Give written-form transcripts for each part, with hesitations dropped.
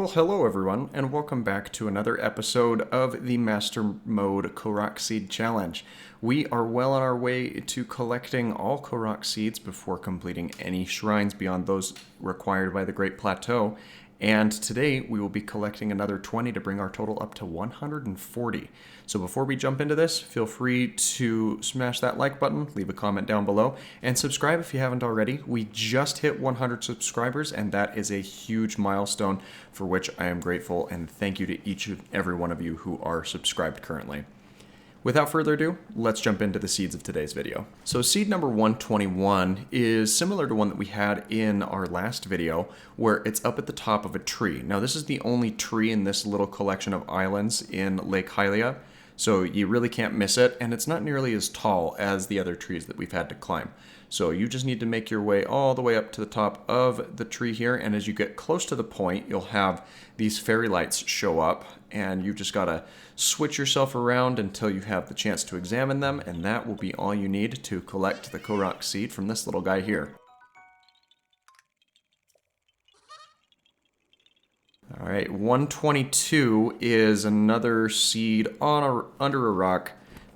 Well, hello everyone, and welcome back to another episode of the Master Mode Korok Seed Challenge. We are well on our way to collecting all Korok seeds before completing any shrines beyond those required by the Great Plateau, and today we will be collecting another 20 to bring our total up to 140. So before we jump into this, feel free to smash that like button, leave a comment down below, and subscribe if you haven't already. We just hit 100 subscribers, and that is a huge milestone for which I am grateful, and thank you to each and every one of you who are subscribed currently. Without further ado, let's jump into the seeds of today's video. So seed number 121 is similar to one that we had in our last video, where it's up at the top of a tree. Now this is the only tree in this little collection of islands in Lake Hylia, so you really can't miss it, and it's not nearly as tall as the other trees that we've had to climb. So you just need to make your way all the way up to the top of the tree here, and as you get close to the point, you'll have these fairy lights show up, and you just gotta switch yourself around until you have the chance to examine them, and that will be all you need to collect the Korok seed from this little guy here. Alright, 122 is another seed on under a rock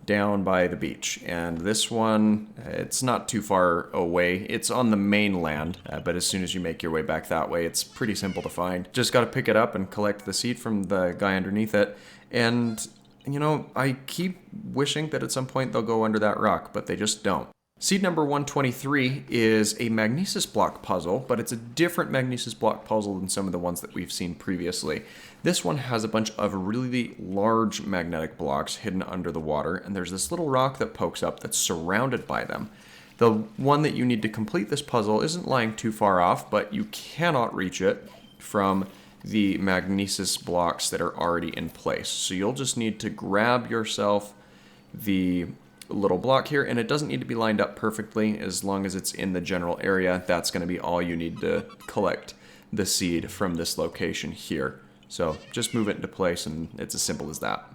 down by the beach, and this one, it's not too far away. It's on the mainland, but as soon as you make your way back that way, it's pretty simple to find. Just got to pick it up and collect the seed from the guy underneath it, and you know, I keep wishing that at some point they'll go under that rock, but they just don't. Seed number 123 is a magnesis block puzzle, but it's a different magnesis block puzzle than some of the ones that we've seen previously. This one has a bunch of really large magnetic blocks hidden under the water, and there's this little rock that pokes up that's surrounded by them. The one that you need to complete this puzzle isn't lying too far off, but you cannot reach it from the magnesis blocks that are already in place. So you'll just need to grab yourself the little block here, and it doesn't need to be lined up perfectly. As long as it's in the general area, that's going to be all you need to collect the seed from this location here. So just move it into place, and it's as simple as that.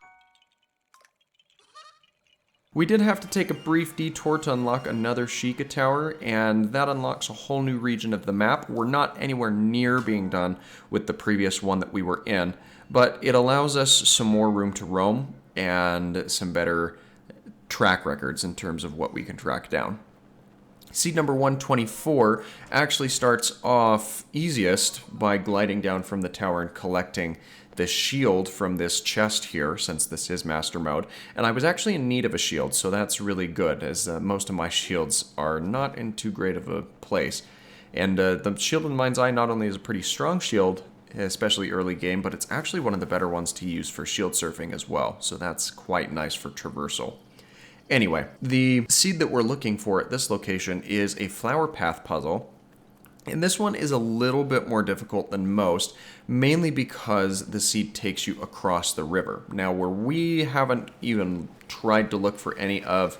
We did have to take a brief detour to unlock another Sheikah Tower, and that unlocks a whole new region of the map. We're not anywhere near being done with the previous one that we were in, but it allows us some more room to roam and some better track records in terms of what we can track down. Seed number 124 actually starts off easiest by gliding down from the tower and collecting the shield from this chest here, since this is master mode. And I was actually in need of a shield, so that's really good, as most of my shields are not in too great of a place. And the shield in Mind's Eye not only is a pretty strong shield, especially early game, but it's actually one of the better ones to use for shield surfing as well, so that's quite nice for traversal. Anyway, the seed that we're looking for at this location is a flower path puzzle, and this one is a little bit more difficult than most, mainly because the seed takes you across the river. Now, where we haven't even tried to look for any of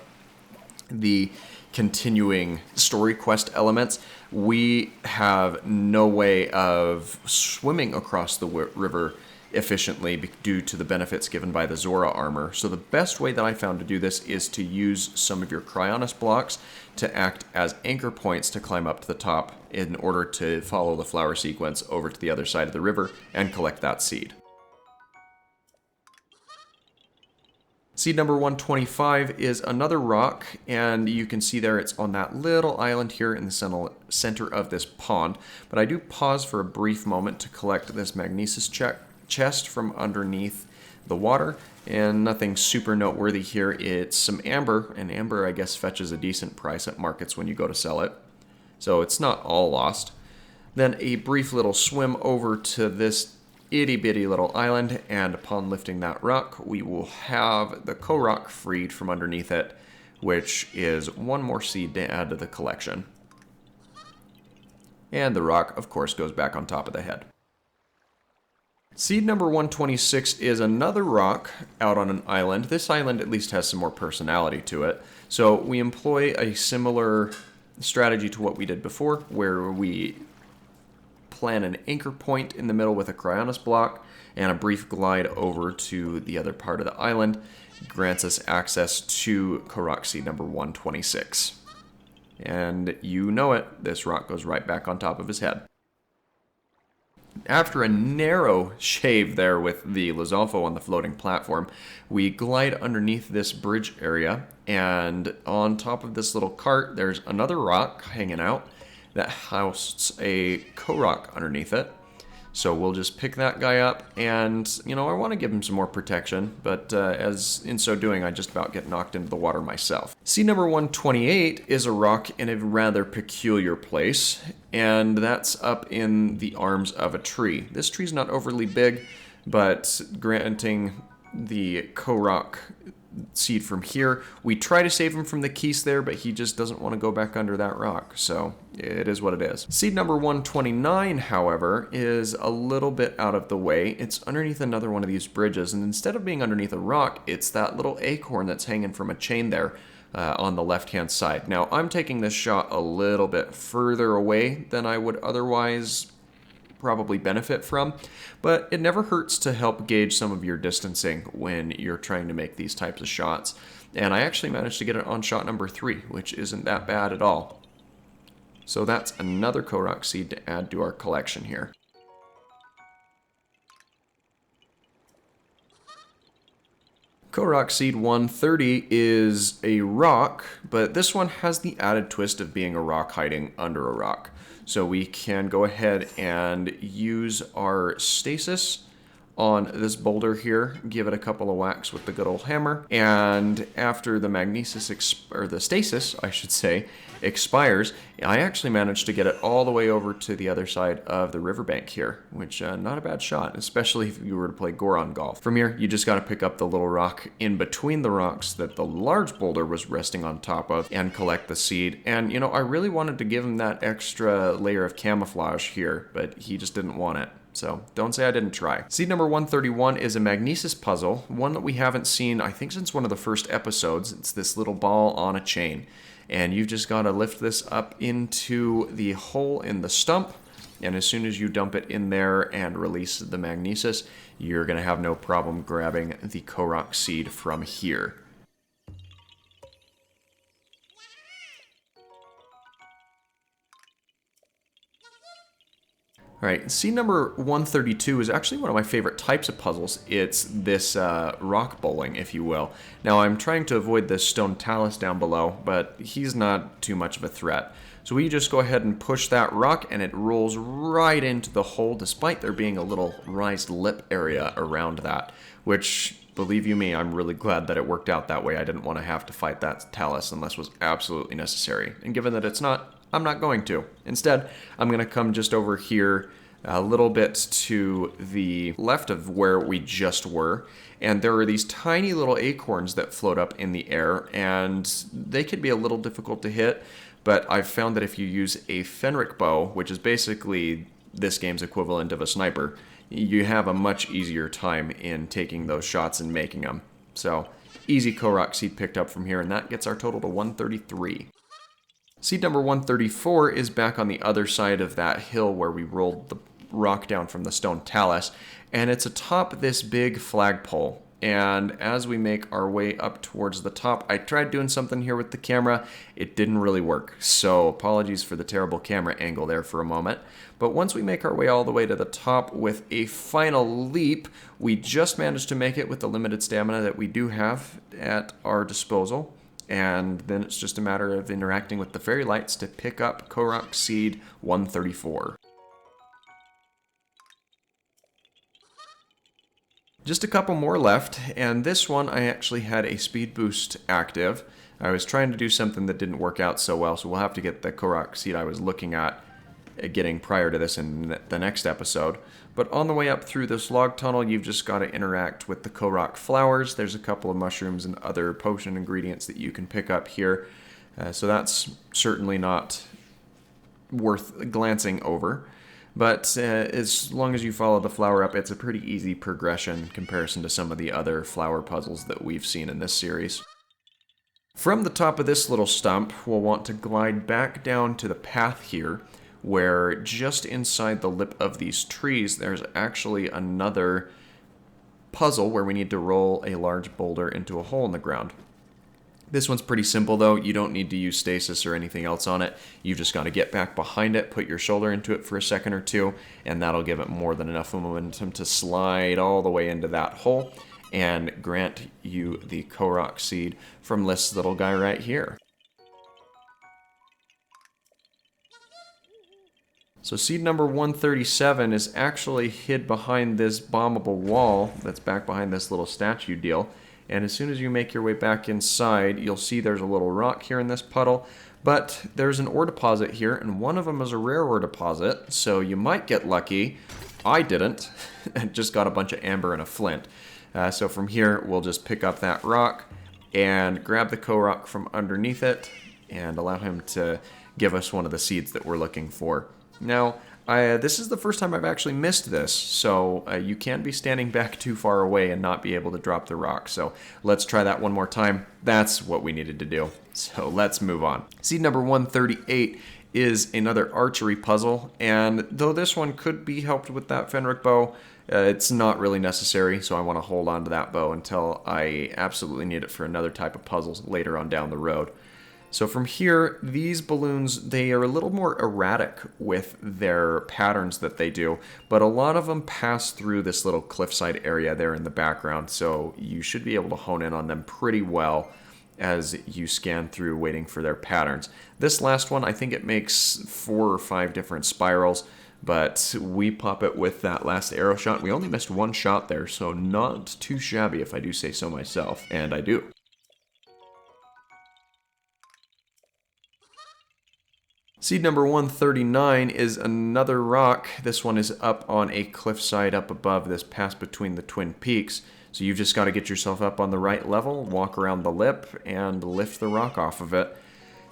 the continuing story quest elements, we have no way of swimming across the river efficiently due to the benefits given by the Zora armor. So the best way that I found to do this is to use some of your Cryonis blocks to act as anchor points to climb up to the top in order to follow the flower sequence over to the other side of the river and collect that seed. Seed number 125 is another rock, and you can see there it's on that little island here in the center of this pond. But I do pause for a brief moment to collect this magnesis chest from underneath the water, and nothing super noteworthy here. It's some amber, and amber I guess fetches a decent price at markets when you go to sell it, so it's not all lost. Then a brief little swim over to this itty bitty little island, and upon lifting that rock we will have the Korok freed from underneath it, which is one more seed to add to the collection. And the rock of course goes back on top of the head. Seed number 126 is another rock out on an island. This island at least has some more personality to it. So we employ a similar strategy to what we did before, where we plan an anchor point in the middle with a Cryonis block, and a brief glide over to the other part of the island grants us access to Korok seed number 126. And you know it, this rock goes right back on top of his head. After a narrow shave there with the Lizalfo on the floating platform, we glide underneath this bridge area, and on top of this little cart, there's another rock hanging out that houses a Korok underneath it. So we'll just pick that guy up, and, you know, I want to give him some more protection, but as in so doing, I just about get knocked into the water myself. Seed number 128 is a rock in a rather peculiar place, and that's up in the arms of a tree. This tree's not overly big, but granting the Korok seed from here, we try to save him from the keys there, but he just doesn't want to go back under that rock, so it is what it is. Seed number 129, however, is a little bit out of the way. It's underneath another one of these bridges, and instead of being underneath a rock, it's that little acorn that's hanging from a chain there on the left-hand side. Now, I'm taking this shot a little bit further away than I would otherwise probably benefit from, but it never hurts to help gauge some of your distancing when you're trying to make these types of shots. And I actually managed to get it on shot number 3, which isn't that bad at all. So that's another Korok seed to add to our collection here. Korok seed 130 is a rock, but this one has the added twist of being a rock hiding under a rock. So we can go ahead and use our stasis on this boulder here, give it a couple of whacks with the good old hammer, and after the the stasis, I should say, expires, I actually managed to get it all the way over to the other side of the riverbank here, which not a bad shot, especially if you were to play Goron golf. From here, you just got to pick up the little rock in between the rocks that the large boulder was resting on top of and collect the seed. And, you know, I really wanted to give him that extra layer of camouflage here, but he just didn't want it. So don't say I didn't try. Seed number 131 is a magnesis puzzle, one that we haven't seen, I think, since one of the first episodes. It's this little ball on a chain, and you've just got to lift this up into the hole in the stump, and as soon as you dump it in there and release the magnesis, you're going to have no problem grabbing the Korok seed from here. All right, seed number 132 is actually one of my favorite types of puzzles. It's this rock bowling, if you will. Now, I'm trying to avoid this stone talus down below, but he's not too much of a threat. So we just go ahead and push that rock, and it rolls right into the hole, despite there being a little raised lip area around that, which, believe you me, I'm really glad that it worked out that way. I didn't want to have to fight that talus unless it was absolutely necessary. And given that it's not, I'm not going to. Instead, I'm going to come just over here a little bit to the left of where we just were, and there are these tiny little acorns that float up in the air, and they could be a little difficult to hit, but I've found that if you use a Fenric bow, which is basically this game's equivalent of a sniper, you have a much easier time in taking those shots and making them. So, easy Korok seed picked up from here, and that gets our total to 133. Seed number 134 is back on the other side of that hill where we rolled the rock down from the stone talus, and it's atop this big flagpole. And as we make our way up towards the top, I tried doing something here with the camera. It didn't really work, so apologies for the terrible camera angle there for a moment. But once we make our way all the way to the top with a final leap, we just managed to make it with the limited stamina that we do have at our disposal. And then it's just a matter of interacting with the fairy lights to pick up Korok seed 134. Just a couple more left, and this one I actually had a speed boost active. I was trying to do something that didn't work out so well, so we'll have to get the Korok seed I was looking at getting prior to this in the next episode. But on the way up through this log tunnel, you've just got to interact with the Korok flowers. There's a couple of mushrooms and other potion ingredients that you can pick up here. So that's certainly not worth glancing over. But as long as you follow the flower up, it's a pretty easy progression in comparison to some of the other flower puzzles that we've seen in this series. From the top of this little stump, we'll want to glide back down to the path here, where just inside the lip of these trees, there's actually another puzzle where we need to roll a large boulder into a hole in the ground. This one's pretty simple though. You don't need to use stasis or anything else on it. You just got to get back behind it, put your shoulder into it for a second or two, and that'll give it more than enough momentum to slide all the way into that hole and grant you the Korok seed from this little guy right here. So seed number 137 is actually hid behind this bombable wall that's back behind this little statue deal. And as soon as you make your way back inside, you'll see there's a little rock here in this puddle. But there's an ore deposit here, and one of them is a rare ore deposit, so you might get lucky. I didn't. I just got a bunch of amber and a flint. So from here, we'll just pick up that rock and grab the Korok from underneath it and allow him to give us one of the seeds that we're looking for. Now, this is the first time I've actually missed this, so you can't be standing back too far away and not be able to drop the rock. So let's try that one more time. That's what we needed to do. So let's move on. Seed number 138 is another archery puzzle, and though this one could be helped with that Fenric bow, it's not really necessary, so I want to hold on to that bow until I absolutely need it for another type of puzzles later on down the road. So from here, these balloons, they are a little more erratic with their patterns that they do, but a lot of them pass through this little cliffside area there in the background, so you should be able to hone in on them pretty well as you scan through waiting for their patterns. This last one, I think it makes 4 or 5 different spirals, but we pop it with that last arrow shot. We only missed one shot there, so not too shabby if I do say so myself, and I do. Seed number 139 is another rock. This one is up on a cliffside up above this pass between the twin peaks. So you've just got to get yourself up on the right level, walk around the lip, and lift the rock off of it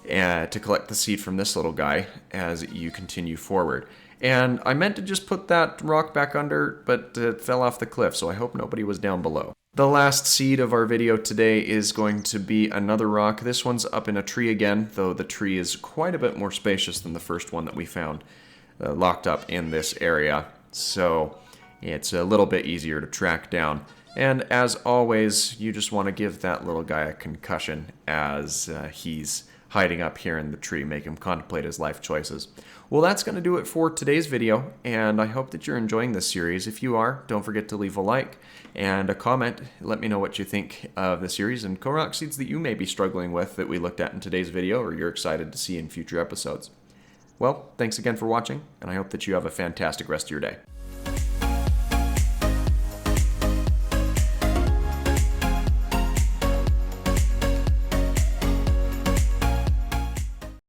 to collect the seed from this little guy as you continue forward. And I meant to just put that rock back under, but it fell off the cliff, so I hope nobody was down below. The last seed of our video today is going to be another rock. This one's up in a tree again, though the tree is quite a bit more spacious than the first one that we found locked up in this area. So it's a little bit easier to track down. And as always, you just want to give that little guy a concussion as he's hiding up here in the tree, make him contemplate his life choices. Well, that's going to do it for today's video, and I hope that you're enjoying this series. If you are, don't forget to leave a like and a comment. Let me know what you think of the series and Korok seeds that you may be struggling with that we looked at in today's video or you're excited to see in future episodes. Well, thanks again for watching, and I hope that you have a fantastic rest of your day.